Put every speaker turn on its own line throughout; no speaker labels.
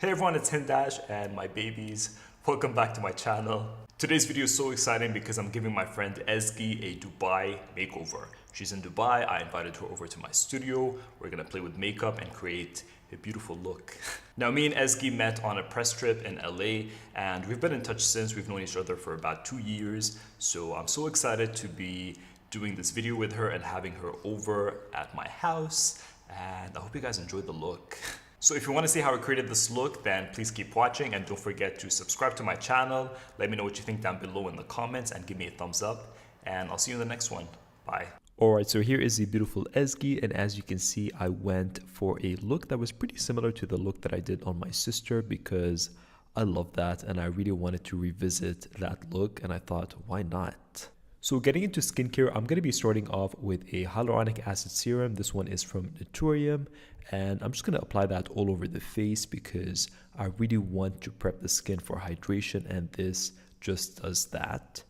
Hey everyone, it's Hindash and my babies. Welcome back to my channel. Today's video is so exciting because I'm giving my friend Ezgi a Dubai makeover. She's in Dubai. I invited her over to my studio. We're gonna play with makeup and create a beautiful look. Now, me and Ezgi met on a press trip in LA and we've been in touch since. We've known each other for about 2 years. So I'm so excited to be doing this video with her and having her over at my house. And I hope you guys enjoyed the look. So if you want to see how I created this look, then please keep watching and don't forget to subscribe to my channel. Let me know what you think down below in the comments and give me a thumbs up. And I'll see you in the next one. Bye. Alright, so here is the beautiful Ezgi, and as you can see, I went for a look that was pretty similar to the look that I did on my sister because I love that and I really wanted to revisit that look, and I thought, why not? So getting into skincare, I'm going to be starting off with a hyaluronic acid serum. This one is from Naturium, and I'm just going to apply that all over the face because I really want to prep the skin for hydration, and this just does that.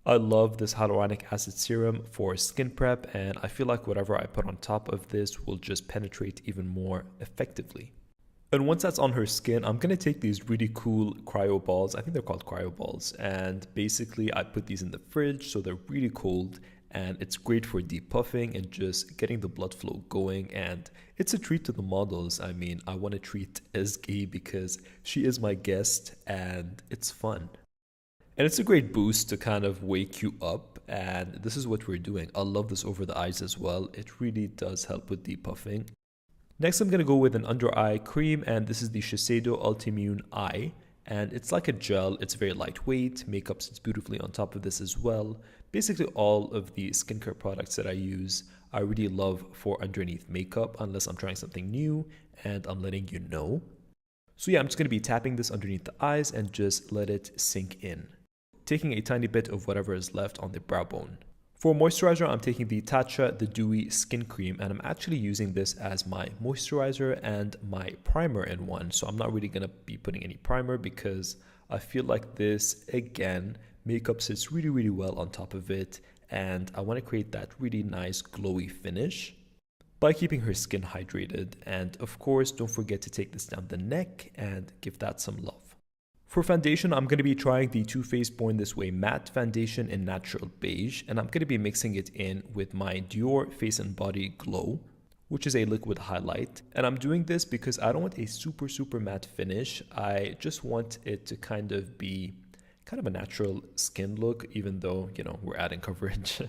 I love this hyaluronic acid serum for skin prep, and I feel like whatever I put on top of this will just penetrate even more effectively. And once that's on her skin, I'm going to take these really cool cryo balls. I think they're called cryo balls. And basically, I put these in the fridge so they're really cold. And it's great for depuffing and just getting the blood flow going. And it's a treat to the models. I mean, I want to treat Ezgi because she is my guest and it's fun. And it's a great boost to kind of wake you up. And this is what we're doing. I love this over the eyes as well. It really does help with depuffing. Next, I'm going to go with an under eye cream, and this is the Shiseido Ultimune Eye, and it's like a gel. It's very lightweight. Makeup sits beautifully on top of this as well. Basically, all of the skincare products that I use, I really love for underneath makeup, unless I'm trying something new, and I'm letting you know. So yeah, I'm just going to be tapping this underneath the eyes and just let it sink in. Taking a tiny bit of whatever is left on the brow bone. For moisturizer, I'm taking the Tatcha The Dewy Skin Cream, and I'm actually using this as my moisturizer and my primer in one. So I'm not really going to be putting any primer because I feel like this, again, makeup sits really, really well on top of it. And I want to create that really nice glowy finish by keeping her skin hydrated. And of course, don't forget to take this down the neck and give that some love. For foundation, I'm going to be trying the Too Faced Born This Way Matte Foundation in Natural Beige, and I'm going to be mixing it in with my Dior Face and Body Glow, which is a liquid highlight. And I'm doing this because I don't want a super matte finish. I just want it to kind of be kind of a natural skin look, even though, you know, we're adding coverage.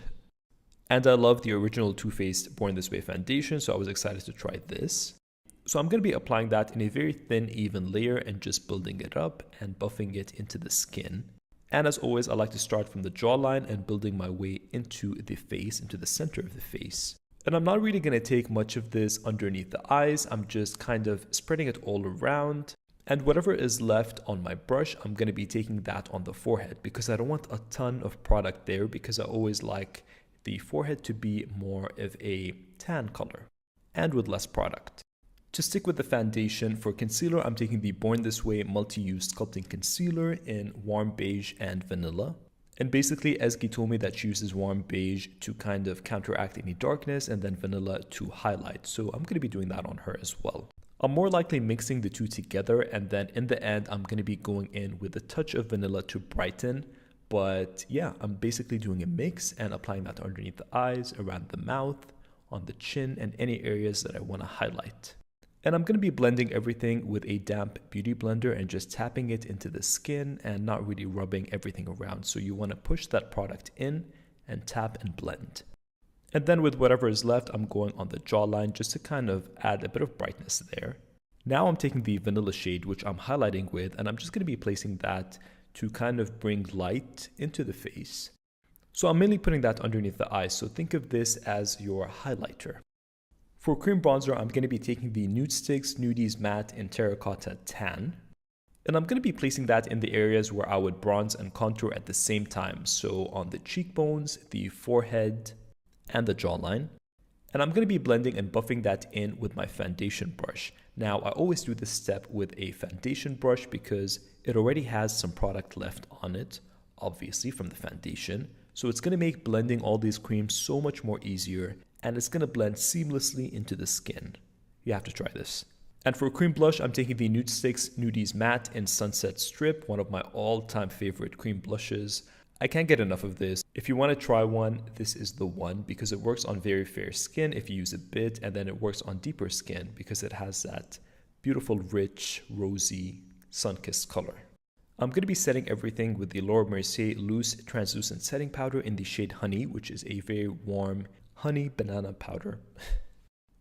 And I love the original Too Faced Born This Way foundation, so I was excited to try this. So I'm going to be applying that in a very thin, even layer and just building it up and buffing it into the skin. And as always, I like to start from the jawline and building my way into the face, into the center of the face. And I'm not really going to take much of this underneath the eyes. I'm just kind of spreading it all around. And whatever is left on my brush, I'm going to be taking that on the forehead because I don't want a ton of product there because I always like the forehead to be more of a tan color and with less product. To stick with the foundation, for concealer, I'm taking the Born This Way Multi-Use Sculpting Concealer in Warm Beige and Vanilla. And basically, Ezgi told me that she uses Warm Beige to kind of counteract any darkness and then Vanilla to highlight. So I'm going to be doing that on her as well. I'm more likely mixing the two together, and then in the end, I'm going to be going in with a touch of Vanilla to brighten. But yeah, I'm basically doing a mix and applying that underneath the eyes, around the mouth, on the chin, and any areas that I want to highlight. And I'm going to be blending everything with a damp beauty blender and just tapping it into the skin and not really rubbing everything around. So you want to push that product in and tap and blend. And then with whatever is left, I'm going on the jawline just to kind of add a bit of brightness there. Now I'm taking the vanilla shade, which I'm highlighting with, and I'm just going to be placing that to kind of bring light into the face. So I'm mainly putting that underneath the eyes. So think of this as your highlighter. For cream bronzer, I'm going to be taking the Nude Sticks Nudies Matte in Terracotta Tan. And I'm going to be placing that in the areas where I would bronze and contour at the same time. So on the cheekbones, the forehead, and the jawline. And I'm going to be blending and buffing that in with my foundation brush. Now, I always do this step with a foundation brush because it already has some product left on it, obviously from the foundation. So it's going to make blending all these creams so much more easier, and it's going to blend seamlessly into the skin. You have to try this. And for cream blush, I'm taking the Nude Sticks Nudies Matte in Sunset Strip, one of my all-time favorite cream blushes. I can't get enough of this. If you want to try one, this is the one because it works on very fair skin if you use a bit, and then it works on deeper skin because it has that beautiful, rich, rosy, sun-kissed color. I'm going to be setting everything with the Laura Mercier Loose Translucent Setting Powder in the shade Honey, which is a very warm honey banana powder.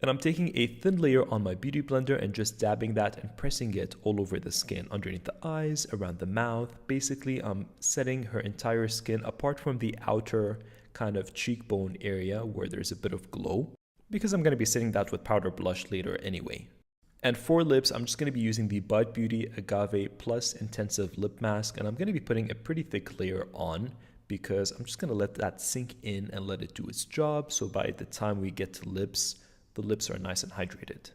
And I'm taking a thin layer on my beauty blender and just dabbing that and pressing it all over the skin, underneath the eyes, around the mouth. Basically, I'm setting her entire skin apart from the outer kind of cheekbone area where there's a bit of glow, because I'm going to be setting that with powder blush later anyway. And for lips, I'm just going to be using the Bud Beauty Agave Plus Intensive Lip Mask, and I'm going to be putting a pretty thick layer on because I'm just going to let that sink in and let it do its job, so by the time we get to lips, the lips are nice and hydrated.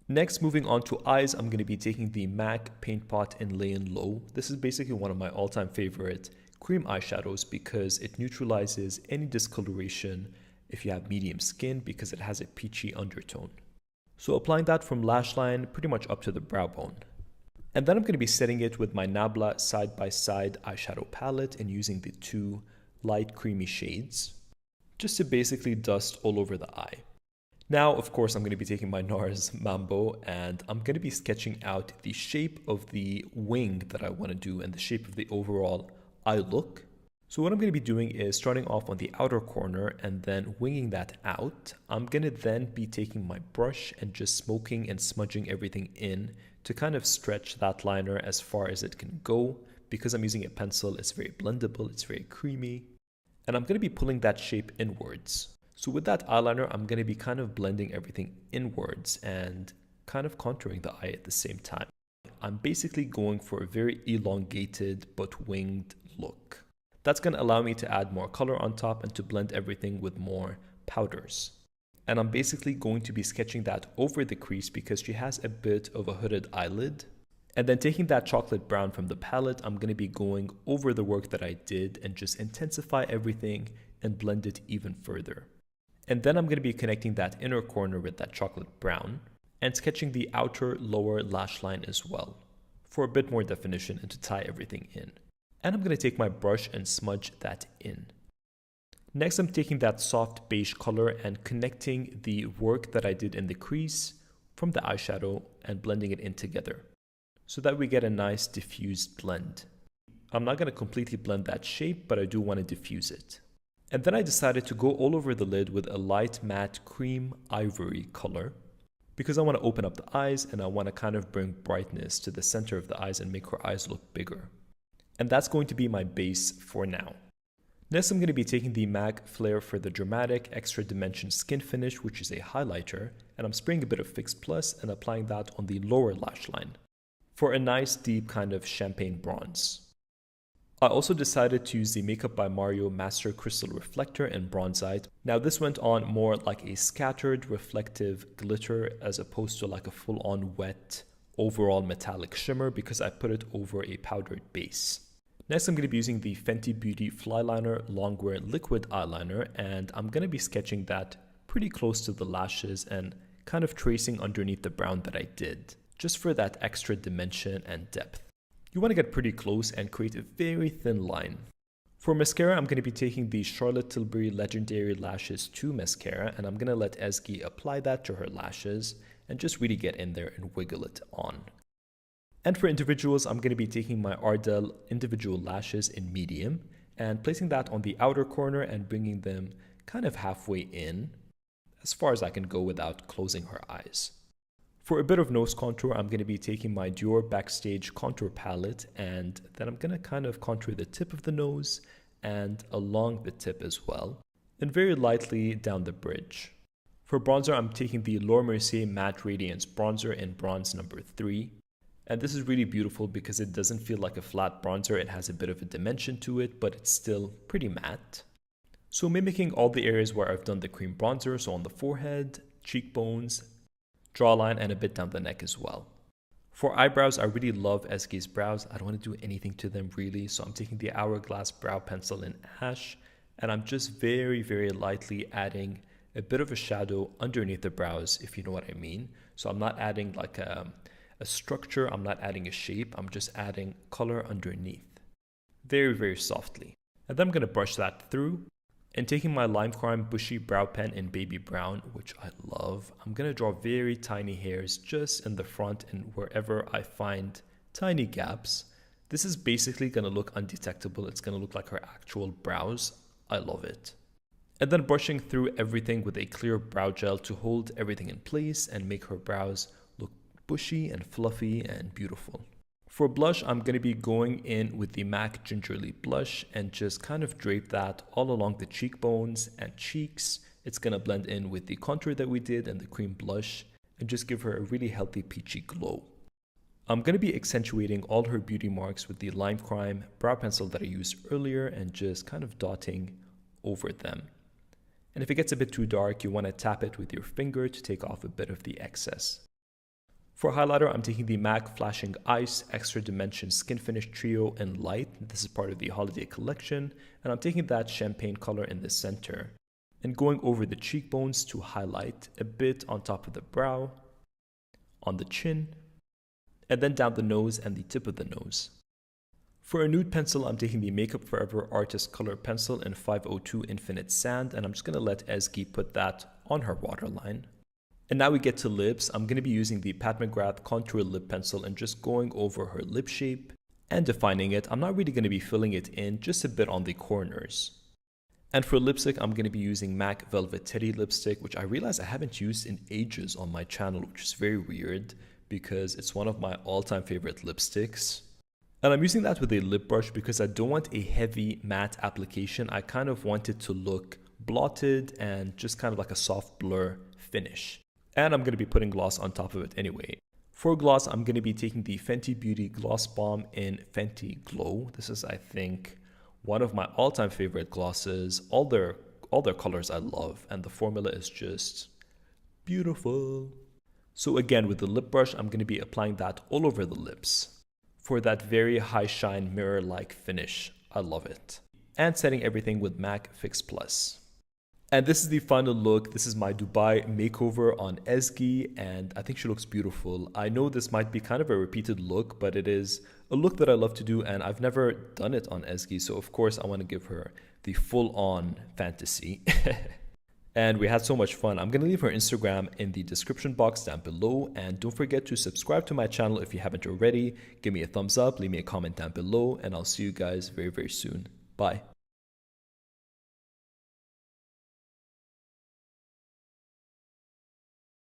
Next, moving on to eyes, I'm going to be taking the MAC Paint Pot in Lay and Low. This is basically one of my all-time favorite cream eyeshadows because it neutralizes any discoloration if you have medium skin because it has a peachy undertone. So applying that from lash line pretty much up to the brow bone. And then I'm going to be setting it with my Nabla Side by Side eyeshadow palette and using the two light creamy shades just to basically dust all over the eye. Now, of course, I'm going to be taking my NARS Mambo and I'm going to be sketching out the shape of the wing that I want to do and the shape of the overall eye look. So what I'm going to be doing is starting off on the outer corner and then winging that out. I'm going to then be taking my brush and just smoking and smudging everything in to kind of stretch that liner as far as it can go. Because I'm using a pencil, it's very blendable, it's very creamy. And I'm going to be pulling that shape inwards. So with that eyeliner, I'm going to be kind of blending everything inwards and kind of contouring the eye at the same time. I'm basically going for a very elongated but winged look. That's going to allow me to add more color on top and to blend everything with more powders. And I'm basically going to be sketching that over the crease because she has a bit of a hooded eyelid. And then taking that chocolate brown from the palette, I'm going to be going over the work that I did and just intensify everything and blend it even further. And then I'm going to be connecting that inner corner with that chocolate brown and sketching the outer lower lash line as well for a bit more definition and to tie everything in. And I'm going to take my brush and smudge that in. Next, I'm taking that soft beige color and connecting the work that I did in the crease from the eyeshadow and blending it in together so that we get a nice diffused blend. I'm not going to completely blend that shape, but I do want to diffuse it. And then I decided to go all over the lid with a light matte cream ivory color because I want to open up the eyes and I want to kind of bring brightness to the center of the eyes and make her eyes look bigger. And that's going to be my base for now. Next, I'm going to be taking the MAC Flare for the Dramatic Extra Dimension Skin Finish, which is a highlighter, and I'm spraying a bit of Fix Plus and applying that on the lower lash line for a nice deep kind of champagne bronze. I also decided to use the Makeup by Mario Master Crystal Reflector in Bronzite. Now this went on more like a scattered reflective glitter as opposed to like a full-on wet overall metallic shimmer because I put it over a powdered base. Next, I'm going to be using the Fenty Beauty Flyliner Longwear Liquid Eyeliner and I'm going to be sketching that pretty close to the lashes and kind of tracing underneath the brown that I did, just for that extra dimension and depth. You want to get pretty close and create a very thin line. For mascara, I'm going to be taking the Charlotte Tilbury Legendary Lashes 2 mascara and I'm going to let Ezgi apply that to her lashes and just really get in there and wiggle it on. And for individuals, I'm going to be taking my Ardell Individual Lashes in medium and placing that on the outer corner and bringing them kind of halfway in, as far as I can go without closing her eyes. For a bit of nose contour, I'm going to be taking my Dior Backstage Contour Palette and then I'm going to kind of contour the tip of the nose and along the tip as well, and very lightly down the bridge. For bronzer, I'm taking the Laura Mercier Matte Radiance Bronzer in bronze number 3. And this is really beautiful because it doesn't feel like a flat bronzer. It has a bit of a dimension to it, but it's still pretty matte. So mimicking all the areas where I've done the cream bronzer, so on the forehead, cheekbones, jawline, and a bit down the neck as well. For eyebrows, I really love Ezgi's brows. I don't want to do anything to them really, so I'm taking the Hourglass Brow Pencil in Ash, and I'm just very, very lightly adding a bit of a shadow underneath the brows, if you know what I mean, So I'm not adding like a structure, I'm not adding a shape, I'm just adding color underneath. Very, very softly. And then I'm going to brush that through. And taking my Lime Crime Bushy Brow Pen in Baby Brown, which I love, I'm going to draw very tiny hairs just in the front and wherever I find tiny gaps. This is basically going to look undetectable. It's going to look like her actual brows. I love it. And then brushing through everything with a clear brow gel to hold everything in place and make her brows look bushy and fluffy and beautiful. For blush, I'm going to be going in with the MAC Gingerly Blush and just kind of drape that all along the cheekbones and cheeks. It's going to blend in with the contour that we did and the cream blush and just give her a really healthy peachy glow. I'm going to be accentuating all her beauty marks with the Lime Crime brow pencil that I used earlier and just kind of dotting over them. And if it gets a bit too dark, you want to tap it with your finger to take off a bit of the excess. For highlighter, I'm taking the MAC Flashing Ice Extra Dimension Skin Finish Trio in Light. This is part of the holiday collection. And I'm taking that champagne color in the center and going over the cheekbones to highlight a bit on top of the brow, on the chin, and then down the nose and the tip of the nose. For a nude pencil, I'm taking the Makeup Forever Artist Color Pencil in 502 Infinite Sand, and I'm just going to let Ezgi put that on her waterline. And now we get to lips. I'm going to be using the Pat McGrath Contour Lip Pencil and just going over her lip shape and defining it. I'm not really going to be filling it in, just a bit on the corners. And for lipstick, I'm going to be using MAC Velvet Teddy lipstick, which I realize I haven't used in ages on my channel, which is very weird because it's one of my all-time favorite lipsticks. And I'm using that with a lip brush because I don't want a heavy matte application. I kind of want it to look blotted and just kind of like a soft blur finish. And I'm going to be putting gloss on top of it anyway. For gloss, I'm going to be taking the Fenty Beauty Gloss Bomb in Fenty Glow. This is, I think, one of my all-time favorite glosses. All their colors I love, and the formula is just beautiful. So again, with the lip brush, I'm going to be applying that all over the lips for that very high shine mirror-like finish. I love it. And setting everything with MAC Fix Plus. And this is the final look. This is my Dubai makeover on Ezgi, and I think she looks beautiful. I know this might be kind of a repeated look, but it is a look that I love to do, and I've never done it on Ezgi, so of course I want to give her the full-on fantasy. And we had so much fun. I'm going to leave her Instagram in the description box down below, and don't forget to subscribe to my channel if you haven't already. Give me a thumbs up, leave me a comment down below, and I'll see you guys very, very soon. Bye.